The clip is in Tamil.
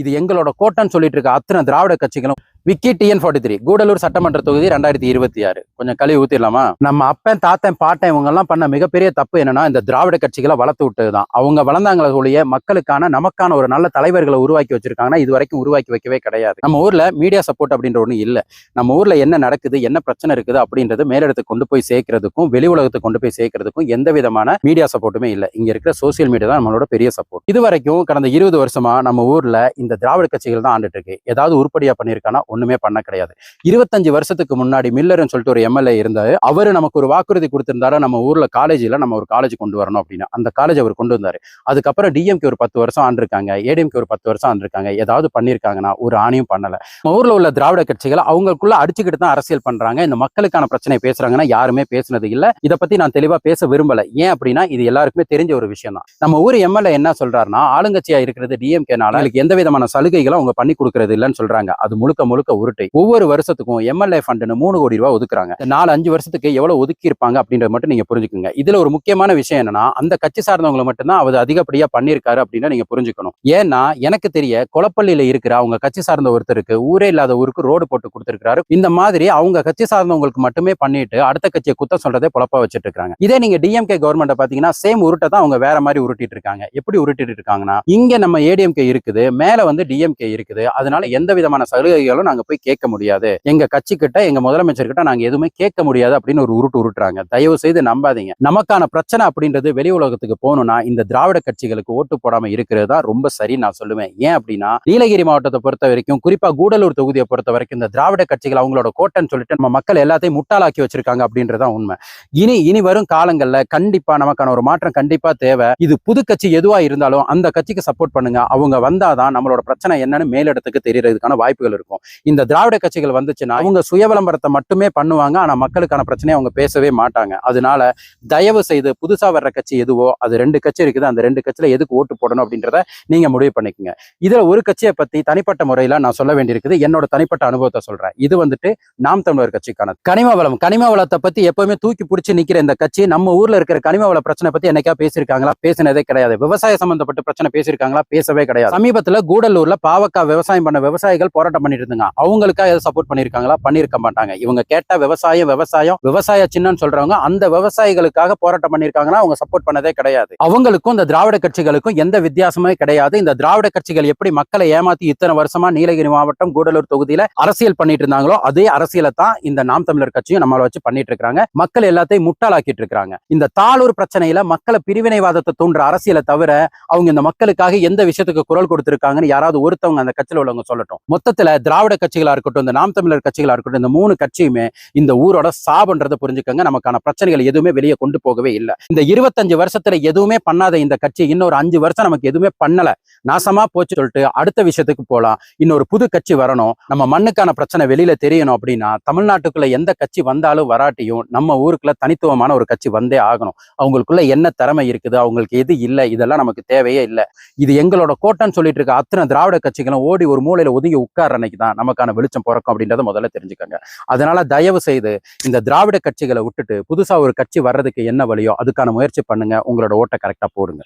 இது எங்களோட கோட்டைன்னு சொல்லிட்டு இருக்க அத்தனை திராவிட கட்சிகளும் விக்கி TN43 கூடலூர் சட்டமன்ற தொகுதி 2026 கொஞ்சம் கழுவி ஊத்திடலாமா? நம்ம அப்பன் தாத்தன் பாட்டன் இவங்க எல்லாம் பண்ண மிகப்பெரிய தப்பு என்னன்னா இந்த திராவிட கட்சிகளை வளர்த்து விட்டதுதான். அவங்க வளர்ந்தாங்களே ஒழிய மக்களுக்கான நமக்கான ஒரு நல்ல தலைவர்களை உருவாக்கி வச்சிருக்காங்கன்னா இது வரைக்கும் உருவாக்கி வைக்கவே கிடையாது. நம்ம ஊர்ல மீடியா சப்போர்ட் அப்படின்ற ஒண்ணு இல்ல. நம்ம ஊர்ல என்ன நடக்குது என்ன பிரச்சனை இருக்குது அப்படின்றது மேலிடத்துக்கு கொண்டு போய் சேர்க்கறதுக்கும் வெளி உலகத்துக்கு கொண்டு போய் சேர்க்கறதுக்கும் எந்த விதமான மீடியா சப்போர்ட்டுமே இல்ல. இங்க இருக்கிற சோசியல் மீடியா தான் நம்மளோட பெரிய சப்போர்ட். இது வரைக்கும் கடந்த 20 வருஷமா நம்ம ஊர்ல இந்த திராவிட கட்சிகள் தான் ஆண்டுட்டு இருக்கு. ஏதாவது உருப்படியா பண்ணிருக்கானா ஒண்ணுமே பண்ண கிடையாது. 25 வருஷத்துக்கு முன்னாடி மில்லர்னு சொல்லிட்டு ஒரு MLA இருந்தாரு. அவரு நமக்கு ஒரு வாக்குறுதி கொடுத்திருந்தாரு, நம்ம ஊர்ல காலேஜ்ல நம்ம ஒரு காலேஜ் கொண்டு வரணும் அப்படின்னு. அந்த காலேஜ் அவர் கொண்டு வந்தாரு. அதுக்கப்புறம் DMK ஒரு 10 வருஷம் ஆண்டிருக்காங்க, ADMK ஒரு 10 வருஷம் ஆண்டிருக்காங்க. ஏதாவது பண்ணிருக்காங்கன்னா ஒரு ஆணையும் பண்ணல. நம்ம ஊர்ல உள்ள திராவிட கட்சிகள் அவங்களுக்குள்ள அடிச்சுக்கிட்டு தான் அரசியல் பண்றாங்க. இந்த மக்களுக்கான பிரச்சனை பேசுறாங்கன்னா யாருமே பேசுனது இல்ல. இதை பத்தி நான் தெளிவா பேச விரும்பல. ஏன் அப்படின்னா இது எல்லாருக்குமே தெரிஞ்ச ஒரு விஷயம் தான். நம்ம ஊர் MLA என்ன சொல்றாருன்னா ஆளுங்கட்சியா இருக்கிறது DMK-னால எந்த விதமான சலுகைகளும் அவங்க பண்ணி கொடுக்கறது இல்லைன்னு சொல்றாங்க. அது முழுக்க முழுக்க உருட்டை. ஒவ்வொரு வருஷத்துக்கும் MLA ஃபண்ட்னு 3 கோடி ரூபாய் ஒதுக்குறாங்க. 4-5 வருஷத்துக்கு எவ்வளவு ஒதுக்கி இருப்பாங்க அப்படின்றத மட்டும் நீங்க புரிஞ்சுக்கோங்க. இதுல ஒரு முக்கியமான விஷயம் என்னன்னா அந்த கட்சி சார்ந்தவங்களை மட்டும்தான் அவர் அதிகப்படியா பண்ணிருக்காரு அப்படின்னு நீங்க புரிஞ்சுக்கணும். ஏன்னா எனக்கு தெரிய கொளப்பள்ளியில இருக்கிற அவங்க கட்சி சார்ந்த ஒருத்தருக்கு ஊரே இல்லாத ஊருக்கு ரோடு போட்டு கொடுத்திருக்காரு. இந்த மாதிரி அவங்க கட்சி சார்ந்தவங்களுக்கு மட்டுமே பண்ணிட்டு அடுத்த கட்சியை குத்தம் சொல்றதே பொழப்பா வச்சுட்டு இருக்காங்க. இதே நீங்க DMK கவர்மெண்ட் பாத்தீங்கன்னா சேம் உருட்டை தான் அவங்க வேற மாதிரி உருட்டிட்டு இருக்காங்க. எப்படி உருட்டிட்டு இருக்காங்கன்னா இங்க நம்ம ADMK இருக்குது, மேல வந்து DMK இருக்குது. அதனால எந்த விதமான சலுகைகளும் நாங்க போய் கேட்க முடியாது, எங்க கட்சி கிட்ட எங்க முதலமைச்சர் கிட்ட நாங்க எதுவுமே கேட்க முடியாது அப்படின்னு ஒரு உருட்டுறாங்க. தயவு செய்து நம்பாதீங்க. நமக்கான பிரச்சனை அப்படின்றது வெளி உலகத்துக்கு போகணும்னா இந்த திராவிட கட்சிகளுக்கு ஓட்டு போடாம இருக்கிறது தான் ரொம்ப சரி நான் சொல்லுவேன். ஏன் அப்படின்னா நீலகிரி மாவட்டத்தை பொறுத்த வரைக்கும் குறிப்பா கூடலூர் தொகுதியை பொறுத்த வரைக்கும் இந்த திராவிட கட்சிகள் அவங்களோட கோட்டைன்னு சொல்லிட்டு நம்ம மக்கள் எல்லாத்தையும் முட்டாளாக்கி வச்சிருக்காங்க அப்படின்றதான் உண்மை. இனி வரும் காலங்கள்ல கண்டிப்பா நமக்கான ஒரு மாற்றம் கண்டிப்பா தேவை. இது புது கட்சி எதுவா இருந்தாலும் அந்த கட்சிக்கு சப்போர்ட் பண்ணுங்க. அவங்க வந்தாதான் நம்மளோட பிரச்சனை என்னன்னு மேலிடத்துக்கு தெரியறதுக்கான வாய்ப்புகள் இருக்கும். இந்த திராவிட கட்சிகள் வந்துச்சுன்னா அவங்க சுய விளம்பரத்தை மட்டுமே பண்ணுவாங்க. ஆனா மக்களுக்கான பிரச்சனையை அவங்க பேசவே மாட்டாங்க. அதனால தயவு செய்து புதுசா வர்ற கட்சி எதுவோ அது 2 கட்சி இருக்குது, அந்த 2 கட்சியில எதுக்கு ஓட்டு போடணும் அப்படின்றத நீங்க முடிவு பண்ணிக்கோங்க. இதுல ஒரு கட்சியை பத்தி தனிப்பட்ட முறையில நான் சொல்ல வேண்டியிருக்குது. என்னோட தனிப்பட்ட அனுபவத்தை சொல்றேன். இது வந்துட்டு நாம் தமிழர் கட்சிக்கான கனிம வளத்தை பத்தி எப்பவுமே தூக்கி பிடிச்சி நிக்கிற இந்த கட்சி நம்ம ஊர்ல இருக்கிற கனிம வள பிரச்சனை பத்தி என்னைக்கா பேசியிருக்காங்களா? பேசினதே கிடையாது. விவசாய சம்பந்தப்பட்ட பிரச்சனை பேசியிருக்காங்களா? பேசவே கிடையாது. சமீபத்துல கூடலூர்ல பாவக்காய் விவசாயம் பண்ண விவசாயிகள் போராட்டம் பண்ணிட்டு இருந்தாங்க. அவங்களுக்காக சப்போர்ட் பண்ணிருக்காங்களா? பண்ணிருக்க மாட்டாங்க. இவங்க கேட்ட விவசாய சின்னன்னு சொல்றவங்க அந்த விவசாயிகளுக்காக போராட்டம் பண்ணிருக்காங்கன்னா அவங்க சப்போர்ட் பண்ணதே கிடையாது. அவங்களுக்கும் இந்த திராவிட கட்சிகளுக்கும் எந்த வித்தியாசமே கிடையாது. இந்த திராவிட கட்சிகள் எப்படி மக்களை ஏமாத்தி இத்தனை வருஷமா நீலகிரி மாவட்டம் கூடலூர் தொகுதியில அரசியல் பண்ணிட்டு இருந்தாங்களோ அதே அரசியலை தான் இந்த நாம் தமிழர் கட்சியும் நம்மளை வச்சு பண்ணிட்டு இருக்காங்க. மக்கள் எல்லாத்தையும் முட்டாளாக்கிட்டு இருக்காங்க. இந்த தாளூர் பிரச்சனையில மக்களை பிரிவினைவாதத்தை தூண்டுற அரசியலை தவிர அவங்க இந்த மக்களுக்காக எந்த விஷயத்துக்கு குரல் கொடுத்திருக்காங்கன்னு யாராவது ஒருத்தவங்க அந்த கட்சியில உள்ளவங்க சொல்லட்டும். மொத்தத்துல திராவிட கட்சிகளா இருக்கட்டும், இந்த நாம் தமிழர் கட்சிகளா இருக்கட்டும், இந்த 3 கட்சியுமே இந்த ஊரோட சாபன்றதை புரிஞ்சுக்கங்க. நமக்கான பிரச்சனைகள் எதுவுமே வெளியே கொண்டு போகவே இல்லை. இந்த 25 வருஷத்துல எதுவுமே பண்ணாத இந்த கட்சி இன்னொரு 5 வருஷம் நமக்கு எதுவுமே பண்ணல, நாசமா போச்சு சொல்லிட்டு அடுத்த விஷயத்துக்கு போலாம். இன்னொரு புது கட்சி வரணும், நம்ம மண்ணுக்கான பிரச்சனை வெளியில தெரியணும் அப்படின்னா தமிழ்நாட்டுக்குள்ள எந்த கட்சி வந்தாலும் வராட்டியும் நம்ம ஊருக்குள்ள தனித்துவமான ஒரு கட்சி வந்தே ஆகணும். அவங்களுக்குள்ள என்ன திறமை இருக்குது, அவங்களுக்கு எது இல்லை, இதெல்லாம் நமக்கு தேவையே இல்லை. இது எங்களோட கோட்டைன்னு சொல்லிட்டு இருக்க அத்தனை திராவிட கட்சிகளும் ஓடி ஒரு மூலையில ஒதுங்கி உட்கார்ற அன்னைக்கு தான் நமக்கான வெளிச்சம் பிறக்கும் அப்படின்றத முதல்ல தெரிஞ்சுக்கங்க. அதனால தயவு செய்து இந்த திராவிட கட்சிகளை விட்டுட்டு புதுசா ஒரு கட்சி வர்றதுக்கு என்ன வழியோ அதுக்கான முயற்சி பண்ணுங்க. உங்களோட ஓட்டை கரெக்டா போடுங்க.